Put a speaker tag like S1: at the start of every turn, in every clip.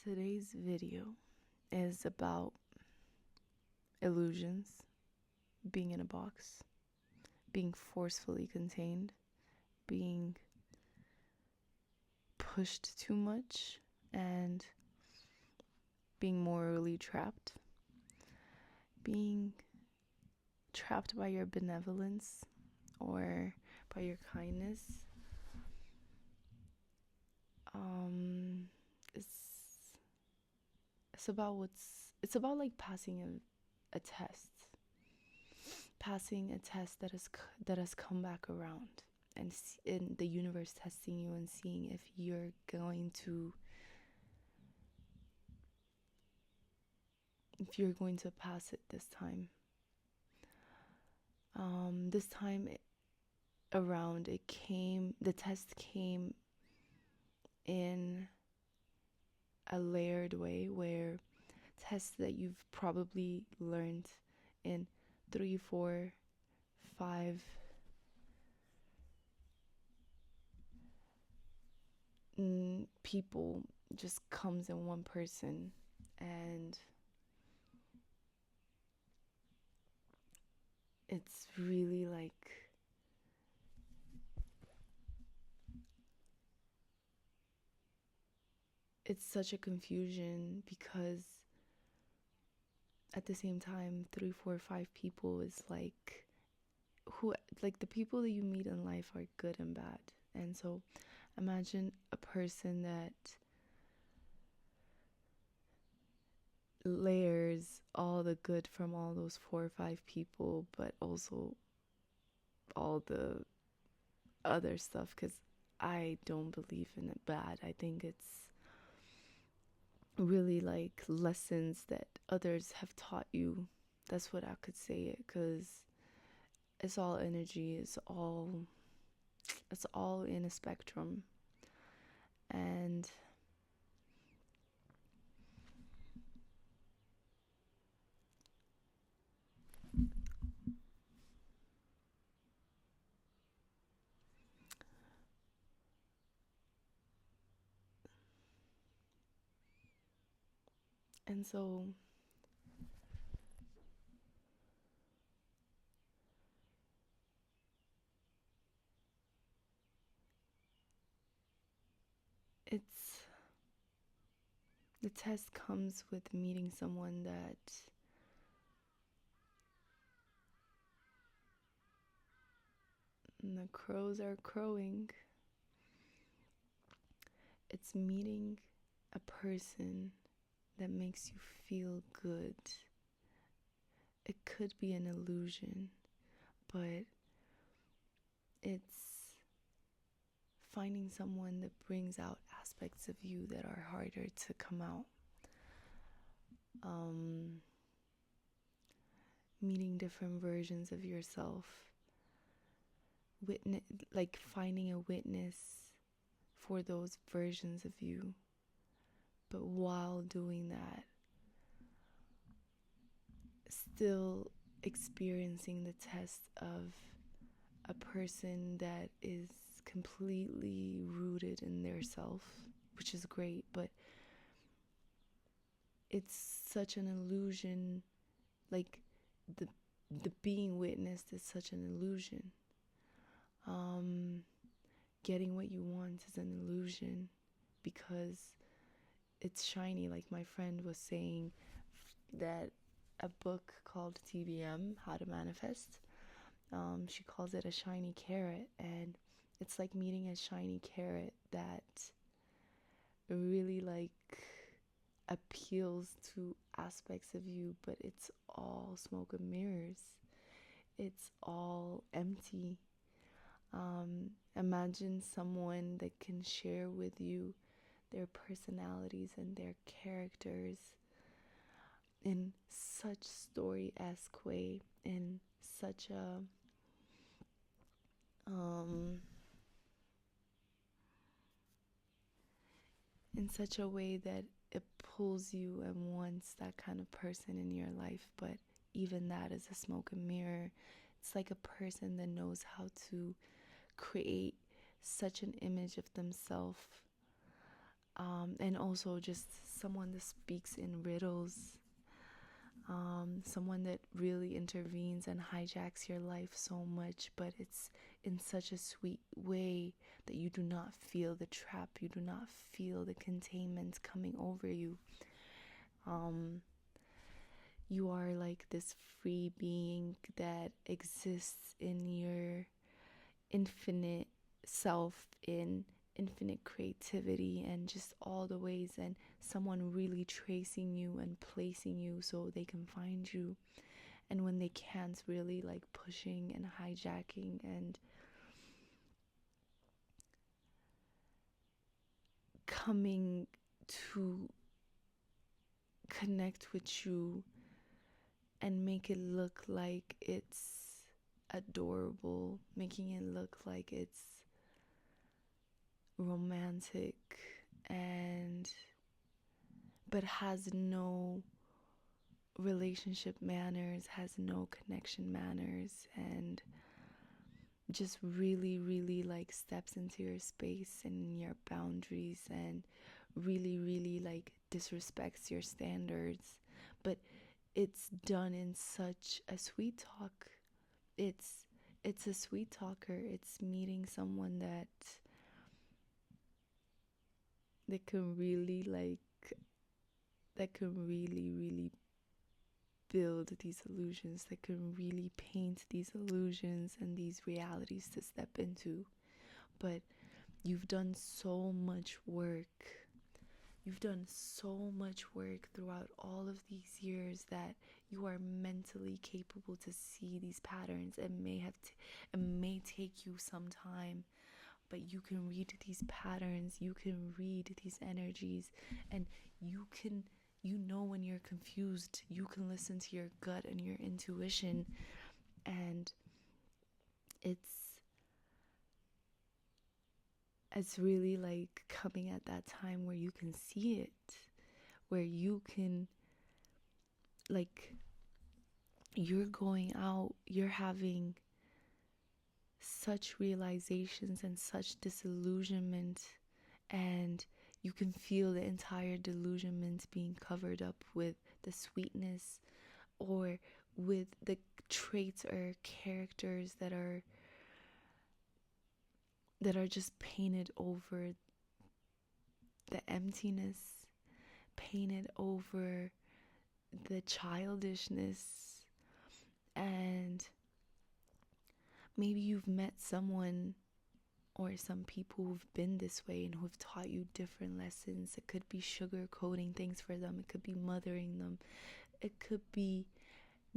S1: Today's video is about illusions, being in a box, being forcefully contained, being pushed too much, and being morally trapped, being trapped by your benevolence or by your kindness. It's about like passing a test, that has come back around, and in the universe testing you and seeing if you're going to pass it this time. This time around, the test came in a layered way, where tests that you've probably learned in 3, 4, 5 people just comes in one person, and it's really like it's such a confusion, because at the same time 3, 4, 5 people is like the people that you meet in life are good and bad. And so imagine a person that layers all the good from all those 4 or 5 people, but also all the other stuff, because I don't believe in it bad. I think it's really like lessons that others have taught you. That's what I could say it, because it's all energy, it's all in a spectrum. And so the test comes with meeting someone that the crows are crowing. It's meeting a person that makes you feel good. It could be an illusion, but it's finding someone that brings out aspects of you that are harder to come out. Meeting different versions of yourself. Finding a witness for those versions of you. But while doing that, still experiencing the test of a person that is completely rooted in their self, which is great, but it's such an illusion. Like the being witnessed is such an illusion. Getting what you want is an illusion, because it's shiny. Like my friend was saying that a book called TBM, How to Manifest, she calls it a shiny carrot, and it's like meeting a shiny carrot that really like appeals to aspects of you, but it's all smoke and mirrors. It's all empty. Imagine someone that can share with you their personalities and their characters in such story-esque way, in such a way that it pulls you and wants that kind of person in your life. But even that is a smoke and mirror. It's like a person that knows how to create such an image of themselves And also just someone that speaks in riddles, someone that really intervenes and hijacks your life so much, but it's in such a sweet way that you do not feel the trap, you do not feel the containment coming over you. You are like this free being that exists in your infinite self, in infinite creativity, and just all the ways, and someone really tracing you and placing you so they can find you. And when they can't, really like pushing and hijacking and coming to connect with you and make it look like it's adorable, making it look like it's romantic, and but has no relationship manners, has no connection manners, and just really, really like steps into your space and your boundaries, and really, really like disrespects your standards. But it's done in such a sweet talk. It's a sweet talker. It's meeting someone that can really really build these illusions, that can really paint these illusions and these realities to step into. But you've done so much work. You've done so much work throughout all of these years that you are mentally capable to see these patterns. It may take you some time, but you can read these patterns, you can read these energies, and you know when you're confused, you can listen to your gut and your intuition. And it's really like coming at that time where you can see it, where you can, like, you're going out, you're having such realizations and such disillusionment, and you can feel the entire delusionment being covered up with the sweetness, or with the traits or characters that are just painted over the emptiness, painted over the childishness. And maybe you've met someone or some people who've been this way and who've taught you different lessons. It could be sugarcoating things for them, it could be mothering them, it could be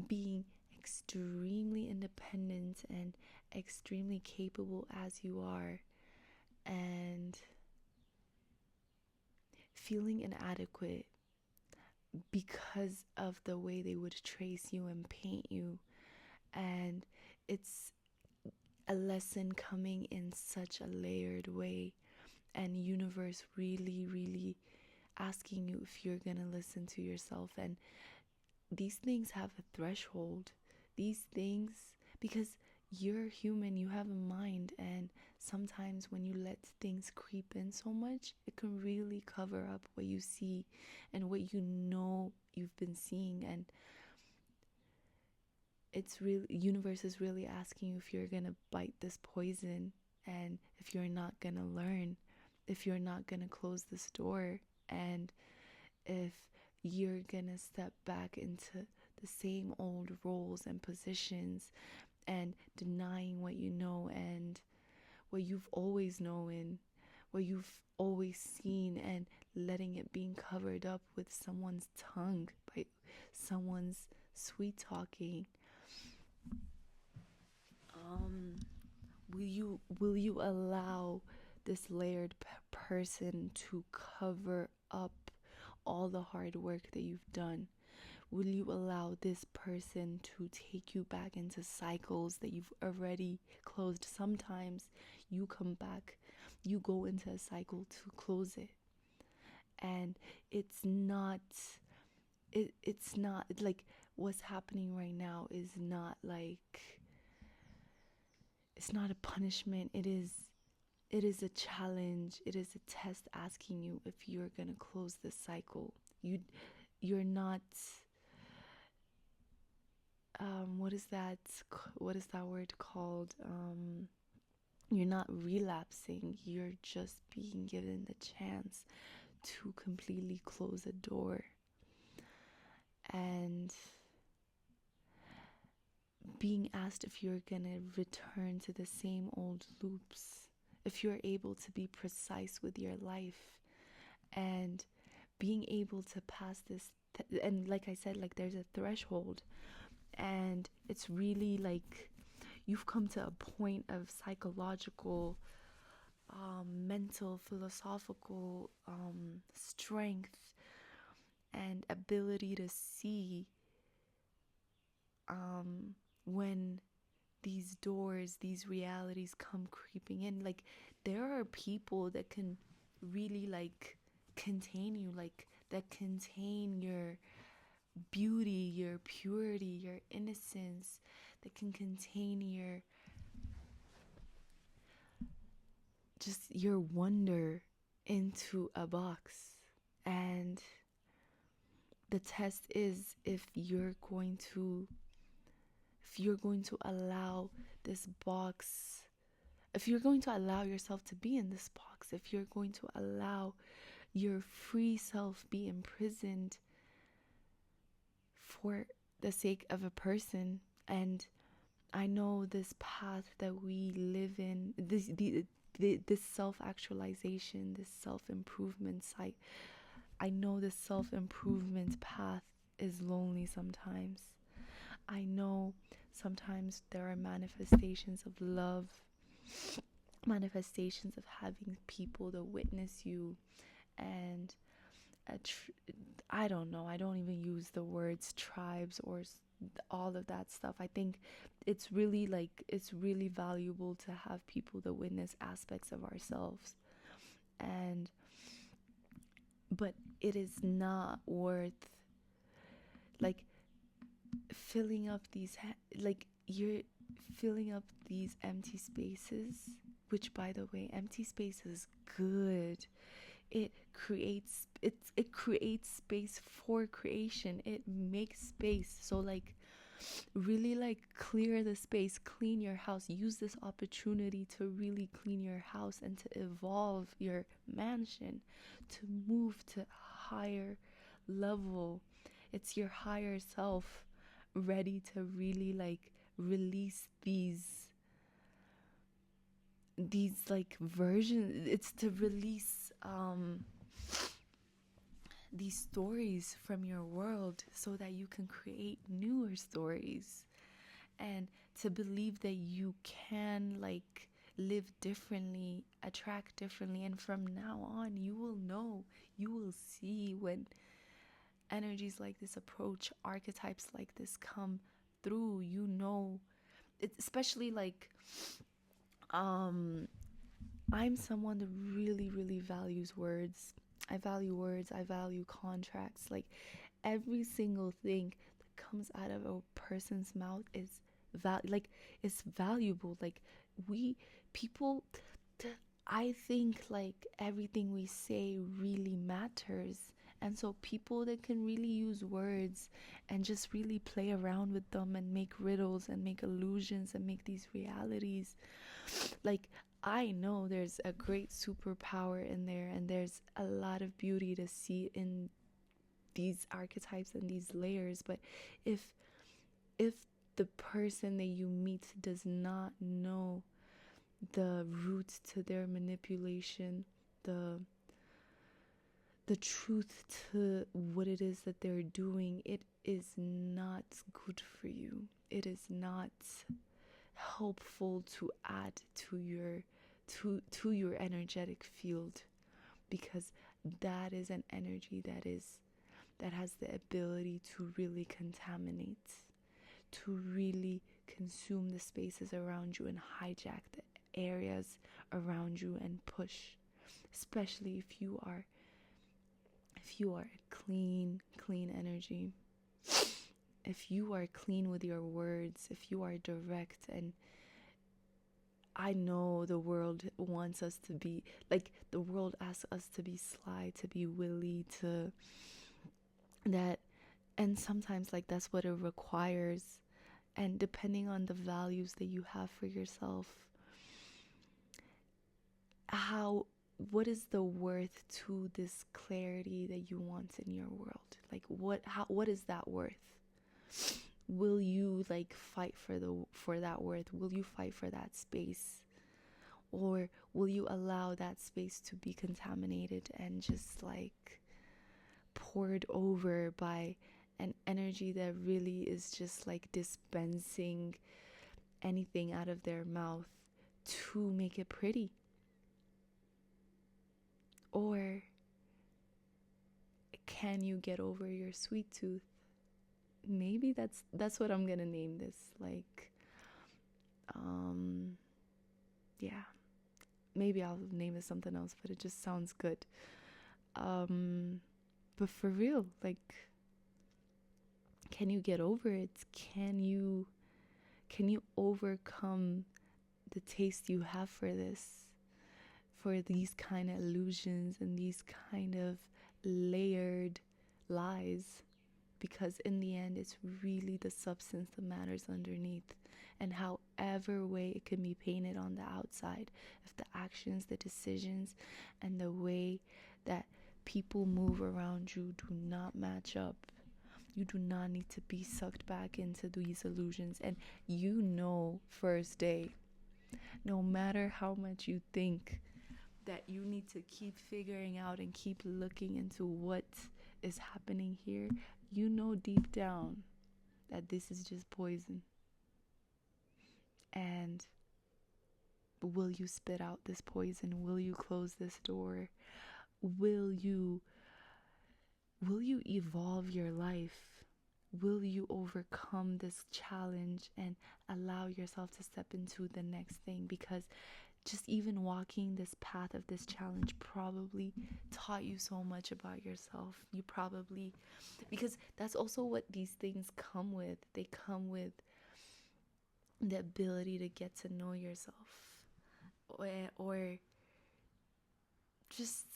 S1: being extremely independent and extremely capable as you are, and feeling inadequate because of the way they would trace you and paint you. And it's a lesson coming in such a layered way, and universe really, really asking you if you're gonna listen to yourself. And these things have a threshold. These things, because you're human, you have a mind, and sometimes when you let things creep in so much, it can really cover up what you see and what you know you've been seeing. And it's really, universe is really asking you if you're gonna bite this poison, and if you're not gonna learn, if you're not gonna close this door, and if you're gonna step back into the same old roles and positions, and denying what you know and what you've always known, what you've always seen, and letting it being covered up with someone's tongue, by someone's sweet talking. Will you allow this layered person to cover up all the hard work that you've done? Will you allow this person to take you back into cycles that you've already closed? Sometimes you come back, you go into a cycle to close it, and it's not like what's happening right now is not like, it's not a punishment. It is it is a challenge. It is a test asking you if you're going to close this cycle. You're not what is that word called? You're not relapsing. You're just being given the chance to completely close a door. And being asked if you're gonna return to the same old loops, if you're able to be precise with your life, and being able to pass this and like I said, like there's a threshold, and it's really like you've come to a point of psychological, mental, philosophical strength and ability to see when these doors, these realities come creeping in. Like there are people that can really like contain you, like that contain your beauty, your purity, your innocence, that can contain your just your wonder into a box. And the test is if you're going to allow this box, if you're going to allow yourself to be in this box, if you're going to allow your free self be imprisoned for the sake of a person. And I know this path that we live in, this self-actualization, this self-improvement site, I know this self-improvement path is lonely sometimes. I know sometimes there are manifestations of love, manifestations of having people to witness you, and I don't know, I don't even use the words tribes or all of that stuff. I think it's really valuable to have people to witness aspects of ourselves, but it is not worth like filling up you're filling up these empty spaces, which by the way, empty space is good. It creates space for creation. It makes space. So like really like clear the space, clean your house, use this opportunity to really clean your house and to evolve your mansion, to move to higher level. It's your higher self ready to really like release these like versions. It's to release these stories from your world so that you can create newer stories, and to believe that you can like live differently, attract differently. And from now on, you will see when energies like this approach, archetypes like this come through. Especially like I'm someone that really, really values words. I value words. I value contracts. Like every single thing that comes out of a person's mouth is it's valuable. Like people, I think like everything we say really matters. And so people that can really use words and just really play around with them and make riddles and make illusions and make these realities, like I know there's a great superpower in there, and there's a lot of beauty to see in these archetypes and these layers. But if the person that you meet does not know the roots to their manipulation, the truth to what it is that they're doing, it is not good for you. It is not helpful to add to your energetic field, because that is an energy that has the ability to really contaminate, to really consume the spaces around you and hijack the areas around you and push, especially if you are a clean energy. If you are clean with your words, if you are direct, and I know the world wants us to be like, the world asks us to be sly, to be willy, to that, and sometimes like that's what it requires. And depending on the values that you have for yourself, how, what is the worth to this clarity that you want in your world? Like what is that worth? Will you like fight for that worth? Will you fight for that space? Or will you allow that space to be contaminated and just like poured over by an energy that really is just like dispensing anything out of their mouth to make it pretty? Or can you get over your sweet tooth? Maybe that's what I'm gonna name this. Like, yeah, maybe I'll name it something else, but it just sounds good. But for real, like, can you get over it? Can you overcome the taste you have for this, for these kind of illusions and these kind of layered lies? Because in the end, it's really the substance that matters underneath, and however way it can be painted on the outside, if the actions, the decisions, and the way that people move around you do not match up, you do not need to be sucked back into these illusions. And you know, first day, no matter how much you think that you need to keep figuring out and keep looking into what is happening here, you know deep down that this is just poison. And will you spit out this poison? Will you close this door? Will you evolve your life? Will you overcome this challenge and allow yourself to step into the next thing? Because just even walking this path of this challenge probably taught you so much about yourself. You probably, because that's also what these things come with. They come with the ability to get to know yourself, or just,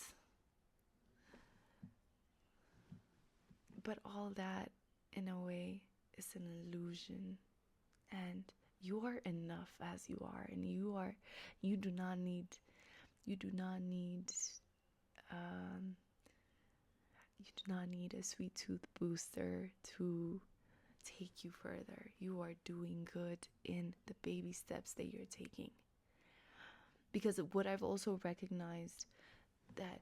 S1: but all that in a way is an illusion. And you are enough as you are, and you do not need a sweet tooth booster to take you further. You are doing good in the baby steps that you're taking. Because what I've also recognized, that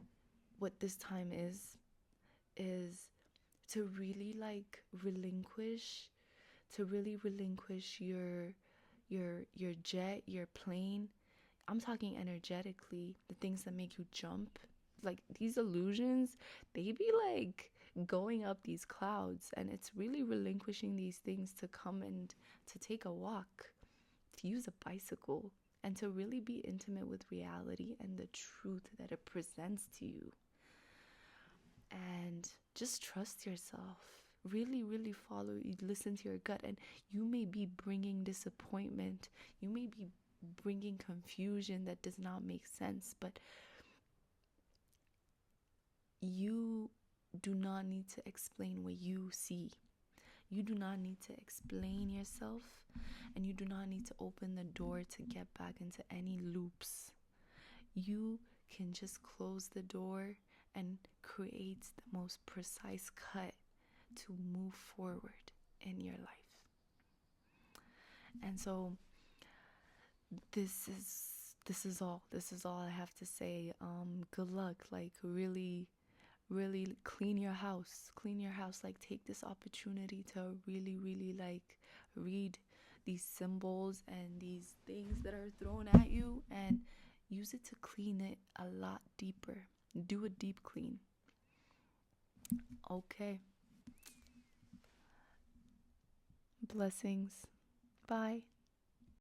S1: what this time is to really like relinquish your jet, your plane. I'm talking energetically, the things that make you jump. Like these illusions, they be like going up these clouds, and it's really relinquishing these things to come and to take a walk, to use a bicycle, and to really be intimate with reality and the truth that it presents to you. And just trust yourself. Really, really listen to your gut. And you may be bringing disappointment, you may be bringing confusion that does not make sense, but you do not need to explain what you see. You do not need to explain yourself, and you do not need to open the door to get back into any loops. You can just close the door and create the most precise cut to move forward in your life. And so this is all I have to say. Good luck. Like really clean your house. Like take this opportunity to really like read these symbols and these things that are thrown at you, and use it to clean it a lot deeper. Do a deep clean. Okay. Blessings. Bye.